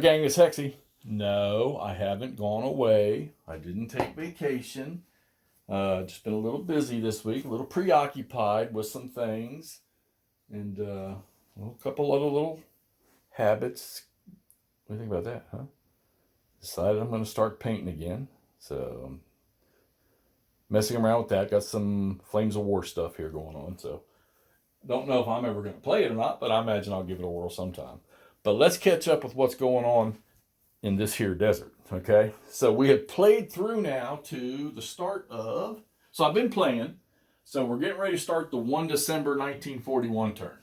Gang, is Hexy. No, I haven't gone away. I didn't take vacation. Just been a little busy this week, a little preoccupied with some things, and a couple other little habits. What do you think about that, huh? Decided I'm going to start painting again, so I'm messing around with that. Got some Flames of War stuff here going on, so don't know if I'm ever going to play it or not, but I imagine I'll give it a whirl sometime. But let's catch up with what's going on in this here desert, okay? So we have played through now to the start of... So I've been playing. So we're getting ready to start the 1 December 1941 turn.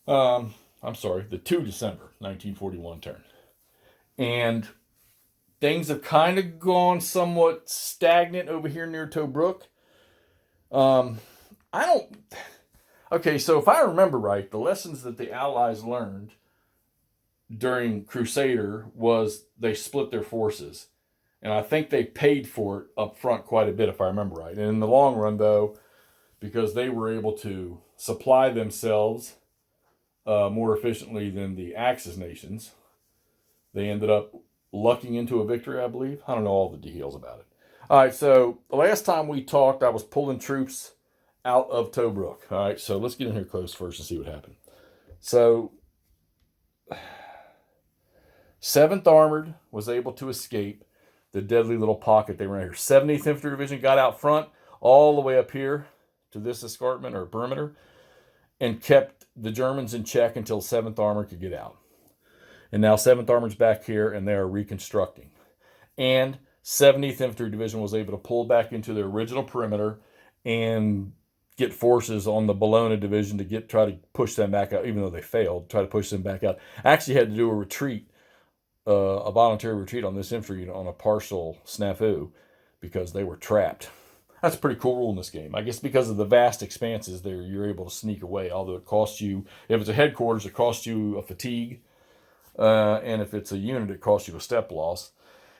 I'm sorry, the 2 December 1941 turn. And things have kind of gone somewhat stagnant over here near Tobruk. Okay, so if I remember right, the lessons that the Allies learned during Crusader was they split their forces. And I think they paid for it up front quite a bit, if I remember right. And in the long run, though, because they were able to supply themselves more efficiently than the Axis nations, they ended up lucking into a victory, I believe. I don't know all the details about it. All right, so the last time we talked, I was pulling troops out of Tobruk. All right, so let's get in here close first and see what happened. So 7th Armored was able to escape the deadly little pocket they were in here. 70th Infantry Division got out front all the way up here to this escarpment or perimeter and kept the Germans in check until 7th Armored could get out. And now 7th Armored's back here and they are reconstructing. And 70th Infantry Division was able to pull back into their original perimeter and get forces on the Bologna Division to try to push them back out, even though they failed, try to push them back out. Actually had to do a retreat, a voluntary retreat on this infantry unit on a partial snafu because they were trapped. That's a pretty cool rule in this game. I guess because of the vast expanses there, you're able to sneak away, although it costs you, if it's a headquarters, it costs you a fatigue, and if it's a unit, it costs you a step loss.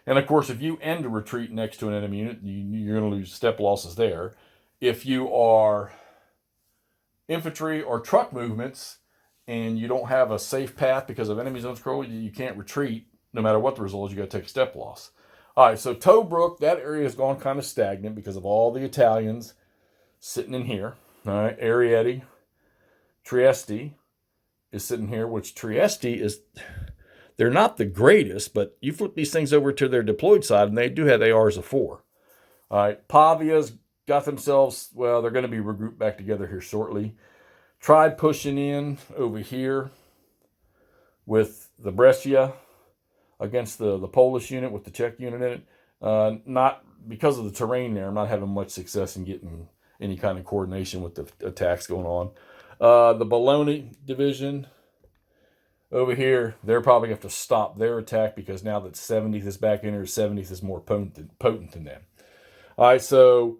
And of course, if you end a retreat next to an enemy unit, you're going to lose step losses there. If you are infantry or truck movements and you don't have a safe path because of enemy zone scroll, you can't retreat no matter what the result is. You got to take a step loss. All right, so Tobruk, that area has gone kind of stagnant because of all the Italians sitting in here. All right, Ariete, Trieste is sitting here, which Trieste is, they're not the greatest, but you flip these things over to their deployed side and they do have ARs of 4. All right, Pavia's got themselves, well, they're going to be regrouped back together here shortly. Tried pushing in over here with the Brescia against the Polish unit with the Czech unit in it. Not because of the terrain there, I'm not having much success in getting any kind of coordination with the attacks going on. The Bologna Division over here, they're probably going to have to stop their attack because now that 70th is back in here, 70th is more potent than them. All right, so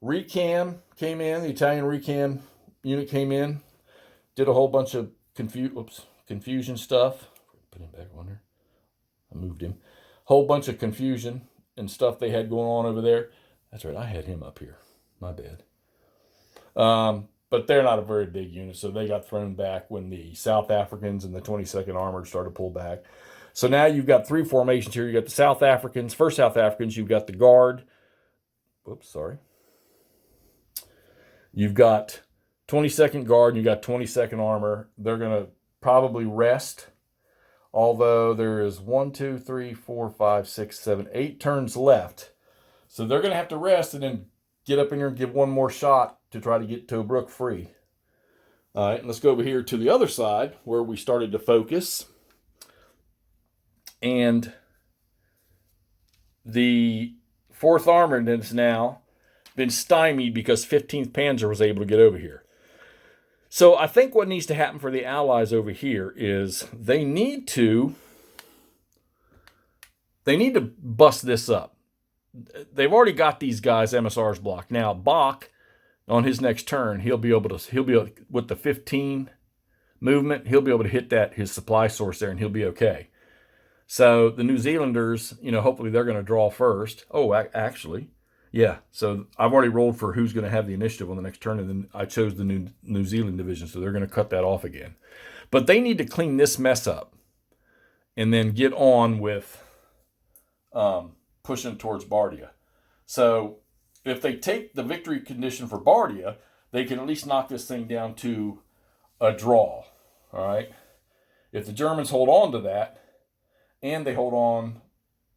Recam came in, the Italian Recam unit came in, did a whole bunch of confusion stuff. Put him back on there. I moved him. Whole bunch of confusion and stuff they had going on over there. That's right, I had him up here. My bad. But they're not a very big unit, so they got thrown back when the South Africans and the 22nd Armored started to pull back. So now you've got 3 formations here. You've got the South Africans, 1st South Africans. You've got the Guard. Whoops, sorry. You've got 22nd Guard and you've got 22nd Armor. They're going to probably rest, although there is 1, 2, 3, 4, 5, 6, 7, 8 turns left. So they're going to have to rest and then get up in here and give one more shot to try to get Tobruk free. All right, let's go over here to the other side where we started to focus. And the 4th Armored has now been stymied because 15th Panzer was able to get over here. So I think what needs to happen for the Allies over here is they need to bust this up. They've already got these guys MSRs blocked. Now Bach, on his next turn, he'll be able with the 15 movement, he'll be able to hit his supply source there and he'll be okay. So the New Zealanders, hopefully they're going to draw first. Oh, actually, yeah. So I've already rolled for who's going to have the initiative on the next turn, and then I chose the New Zealand division, so they're going to cut that off again. But they need to clean this mess up. and then get on with pushing towards Bardia. So if they take the victory condition for Bardia, they can at least knock this thing down to a draw. All right. If the Germans hold on to that, and they hold on,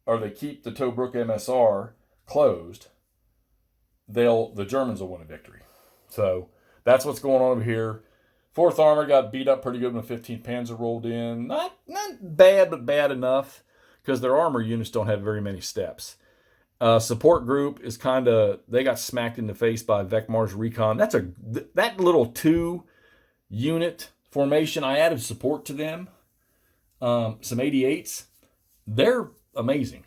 or they keep the Tobruk MSR closed, the Germans will win a victory. So that's what's going on over here. 4th Armor got beat up pretty good when 15th Panzer rolled in. Not bad, but bad enough, because their armor units don't have very many steps. Support group is they got smacked in the face by Vekmar's Recon. That little 2-unit formation, I added support to them. Some 88s. They're amazing.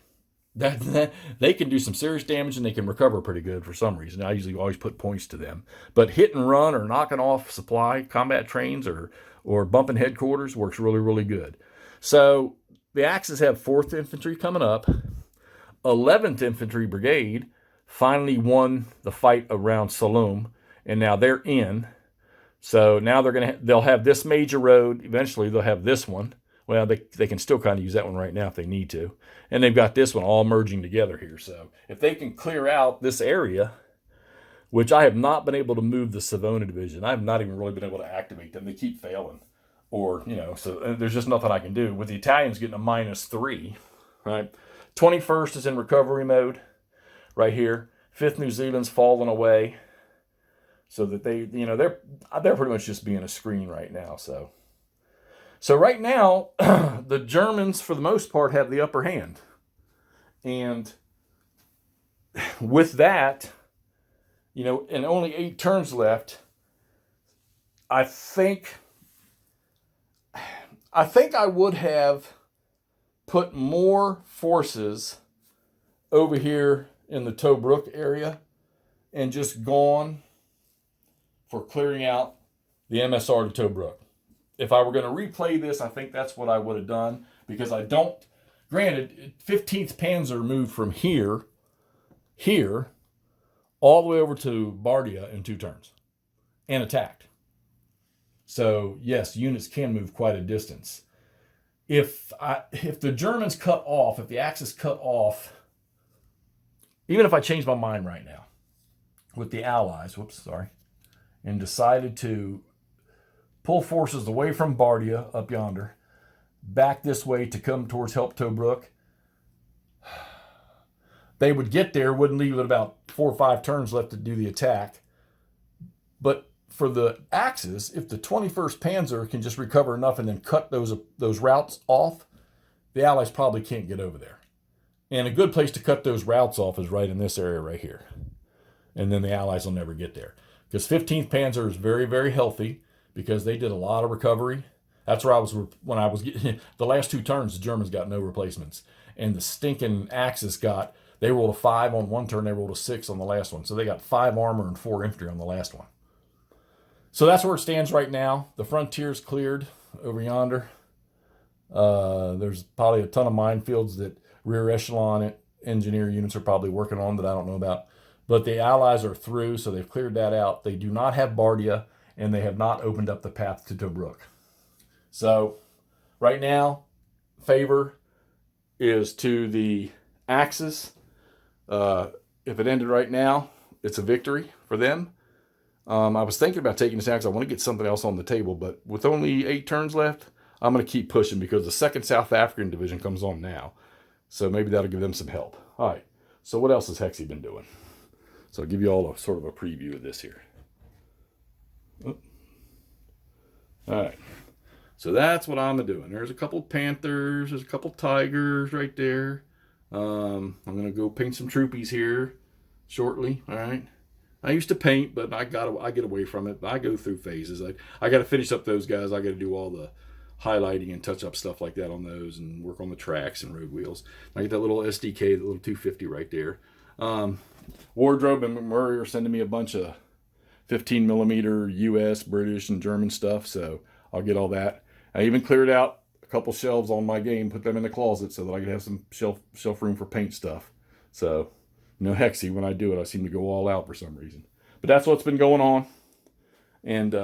They can do some serious damage, and they can recover pretty good for some reason. I usually always put points to them. But hit and run or knocking off supply combat trains or bumping headquarters works really, really good. So the Axis have 4th Infantry coming up. 11th Infantry Brigade finally won the fight around Salum, and now they're in. So now they'll have this major road. Eventually they'll have this one. Well, they can still kind of use that one right now if they need to. And they've got this one all merging together here. So if they can clear out this area, which I have not been able to move the Savona Division. I have not even really been able to activate them. They keep failing. Or, so there's just nothing I can do. With the Italians getting a -3, right? 21st is in recovery mode right here. 5th New Zealand's fallen away. So that they're pretty much just being a screen right now. So right now, the Germans, for the most part, have the upper hand. And with that, and only 8 turns left, I think I would have put more forces over here in the Tobruk area and just gone for clearing out the MSR to Tobruk. If I were going to replay this, I think that's what I would have done, because granted, 15th Panzer moved from here, all the way over to Bardia in 2 turns and attacked. So yes, units can move quite a distance. If the Germans cut off, if the Axis cut off, even if I change my mind right now with the Allies, and decided to pull forces away from Bardia up yonder, back this way to come towards help Tobruk, they would get there, wouldn't leave it about 4 or 5 turns left to do the attack. But for the Axis, if the 21st Panzer can just recover enough and then cut those routes off, the Allies probably can't get over there. And a good place to cut those routes off is right in this area right here. And then the Allies will never get there. Because 15th Panzer is very, very healthy, because they did a lot of recovery. That's where when I was getting the last 2 turns, the Germans got no replacements. And the stinking Axis they rolled a 5 on 1 turn, they rolled a 6 on the last one. So they got 5 armor and 4 infantry on the last one. So that's where it stands right now. The frontier's cleared over yonder. There's probably a ton of minefields that rear echelon engineer units are probably working on that I don't know about. But the Allies are through, so they've cleared that out. They do not have Bardia, and they have not opened up the path to Tobruk. So right now, favor is to the Axis. If it ended right now, it's a victory for them. I was thinking about taking this Axis. I want to get something else on the table, but with only 8 turns left, I'm going to keep pushing, because the 2nd South African Division comes on now. So maybe that'll give them some help. All right, so what else has Hexy been doing? So I'll give you all a sort of a preview of this here. All right, so that's what I'm doing. There's a couple Panthers, there's a couple Tigers right there. I'm gonna go paint some troopies here shortly. All right, I used to paint, but I get away from it. I go through phases. I got to finish up those guys. I got to do all the highlighting and touch up stuff like that on those, and work on the tracks and road wheels. I get that little SDK, the little 250 right there. Wardrobe and McMurray are sending me a bunch of 15 millimeter US, British, and German stuff, so I'll get all that. I even cleared out a couple shelves on my game, put them in the closet so that I could have some shelf room for paint stuff. So, Hexy, when I do it, I seem to go all out for some reason. But that's what's been going on. And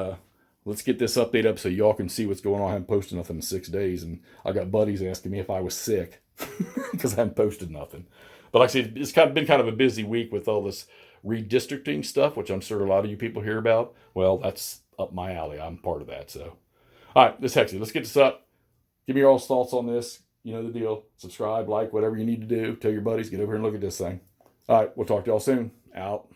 let's get this update up so y'all can see what's going on. I haven't posted nothing in 6 days, and I got buddies asking me if I was sick because I haven't posted nothing. But like I said, it's been kind of a busy week with all this redistricting stuff, which I'm sure a lot of you people hear about. Well, that's up my alley. I'm part of that. So, all right, this Hexy. Let's get this up. Give me your all's thoughts on this. You know the deal. Subscribe, like, whatever you need to do. Tell your buddies. Get over here and look at this thing. All right, we'll talk to y'all soon. Out.